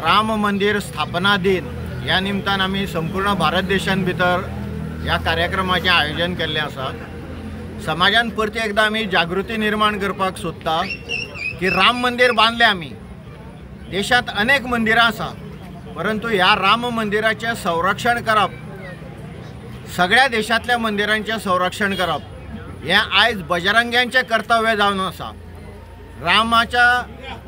राम मंदिर स्थापना दिन या निमतान आम्ही संपूर्ण भारत देशां भितर ह्या कार्यक्रमाचें आयोजन केल्लें आसा। समाजान परती एकदां आमी जागृती निर्माण करपाक सोदता की राम मंदिर बांदलें आमी। देशांत अनेक मंदिरां आसा, परंतु ह्या राम मंदिराचें संरक्षण करप, सगळ्या देशांतल्या मंदिरांचें संरक्षण करप हें आयज बजरंग्यांचें कर्तव्य जावन आसा। रामाच्या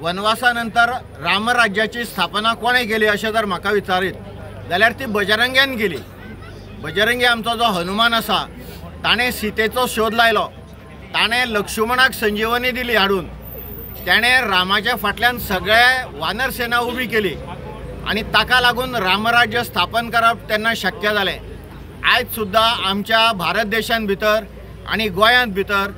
वनवासा नंतर रामराज्याची स्थापना कोणे केली अशें जर म्हाका विचारीत जाल्यार ती बजरंग्यान केली। बजरंगी आमचो जो हनुमान आसा ताणें सीतेचो शोध लायलो, ताणें लक्ष्मणाक संजीवनी दिली हाडून, ताणें रामाच्या फाटल्यान सगळे वानर सेना उबी केली आनी ताका लागून रामराज्य स्थापन करप तेन्ना शक्य जालें। आयज सुद्दां आमच्या भारत देशांत भितर आनी गोंयांत भितर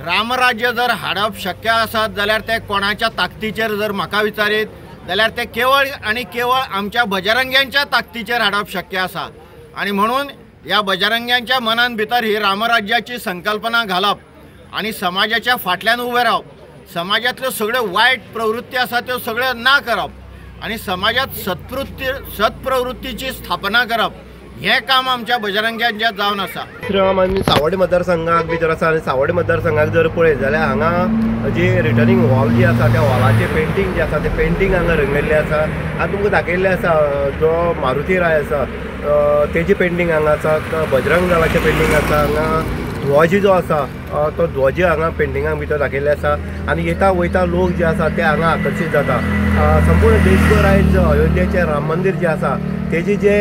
रामराज्य जर हाडप शक्य आसत जाल्यार ते कोणाच्या ताकदीचेर जर म्हाका विचारीत जाल्यार ते केवळ आनी केवळ आमच्या बजरंग्यांच्या ताकदीचेर हाडप शक्य आसा। आनी म्हणून ह्या बजरंग्यांच्या मनान भितर ही रामराज्याची संकल्पना घालप आनी समाजाच्या फाटल्यान उबें रावप, समाजांतल्यो सगळ्यो वायट प्रवृत्ती आसा त्यो सगळ्यो ना करप आनी समाजात सत्प्रवृत्तीची स्थापना करप हे काम आमच्या बजरंग्यांच्या जावन आसा। आमी सावड्डे मतदारसंघाक भितर आसा आनी सावड्डे मतदारसंघाक जर पळयत जाल्यार हांगा जी रिटर्निंग हॉल जी आसा त्या हॉलाचे पेंटींग जे आसा ते पेंटींग हांगा रंगयल्लें आसा। आतां तुमकां दाखयल्लें आसा जो मारुती राय आसा तेजी पेंटींग हांगा आसा, बजरंग दलाचें पेंटींग आसा, हांगा ध्वज जो आसा तो ध्वज हांगा पेंटिंगां भितर दाखयल्ले आसा आनी येता वयता लोक जे आसा ते हांगा आकर्शीत जाता। संपूर्ण देशभर आयज अयोध्येचें राम मंदिर जे आसा तेजी जे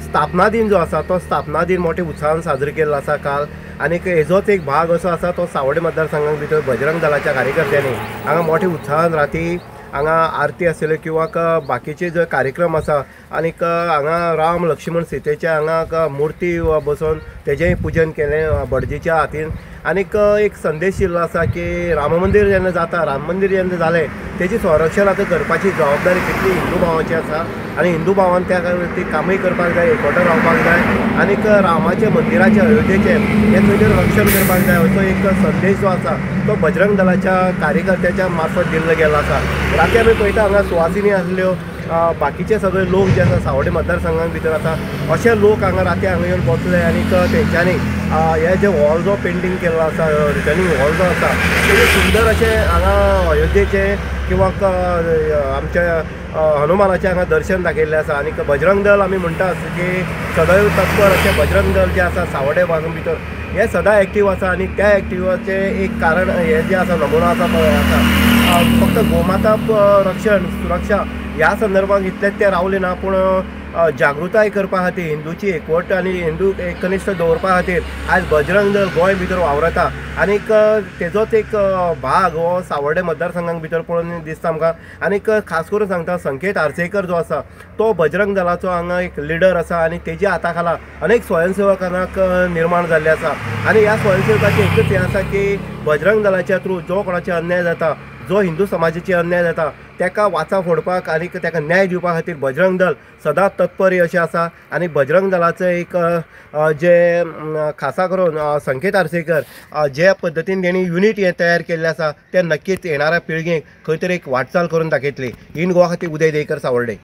स्थापना दिन जो आसा तो स्थापना दिन मोठे उत्साहान साजरो केल्लो आसा काल। आनी हेजोच एक भाग असो आसा तो सावड्डे मतदारसंघां भितर बजरंग दलाच्या कार्यकर्त्यांनी हांगा मोठे उत्साहान राती हांगा आरती आसल्यो किंवा बाकीचे जे कार्यक्रम आसा आनीक हांगा राम लक्ष्मण सीतेच्या हांगा मुर्ती बसोवन तेजेंय पुजन केलें भटजीच्या हातीन। आनीक एक संदेश दिल्लो आसा की राम मंदिर जेन्ना जाता, राम मंदिर जेन्ना जालें तेजी संरक्षण आतां करपाची जबाबदारी कितली हिंदू भावांची आसा आनी हिंदू भावान त्या ती कामय करपाक जाय, एकवटान रावपाक जाय आनीक रामाच्या मंदिराचें अयोध्येचें हें खंय रक्षण करपाक जाय असो एक संदेश जो आसा तो बजरंग दलाच्या कार्यकर्त्याच्या मार्फत दिल्लो गेल्लो आसा। राती आमी पळयता हांगा सुवासिनी आसल्यो, बाकीचे सगळे लोक जे आसा सावड्डे मतदारसंघां भितर आसा अशे लोक हांगा राती हांगा येवन बसले आनीक तेंच्यांनी हे जे हॉल जो पेंटींग केल्लो आसा, रिटर्निंग हॉल जो आसा तेजे सुंदर अशें हांगा अयोध्येचें किंवा आमच्या हनुमानाचें हांगा दर्शन दाखयल्लें आसा। आनीक बजरंग दल आमी म्हणटात की सदैव तत्पर अशें बजरंग दल जे आसा सावड्डे भागां भितर हे सदां एक्टीव आसा आनी त्या एक्टिवाचें एक कारण हे जे आसा नमुनो आसा तो आसा फक्त गोमाता रक्षण सुरक्षा ह्या संदर्भात इतलेच ते रावले ना, पूण जागृताय करपा खातीर हिंदूची एकवट आनी हिंदू एकनिश्ट दवरपा खातीर आयज बजरंग दल गोंय भितर वावरता। आनीक तेजोच एक भाग हो सावड्डे मतदारसंघां भितर पळोवन दिसता आमकां। आनीक खास करून सांगता संकेत आर्सेकर जो आसा तो बजरंग दलाचो हांगा एक लिडर आसा आनी तेज्या हाता खाला अनेक स्वयंसेवक हांगा निर्माण जाल्ले आसा आनी ह्या स्वयंसेवकाचें एकच हें आसा की बजरंग दलाच्या थ्रू जो कोणाचे अन्याय जाता, जो हिंदू समाजाचे अन्याय जाता तेका वाचा फोडपाक आनी तेका न्याय दिवपा खातीर बजरंग दल सदांच तत्पर अशें आसा। आनी बजरंग दलाचो एक जे खासा करून संकेत आर्सेकर जे पद्दतीन तेणी युनीट हें तयार केल्लें आसा तें नक्कीच येणाऱ्या पिळगेक खंय तरी एक वाटचाल करून दाखयतली। इन गोवा खातीर उदय देयकर, सावड्डे।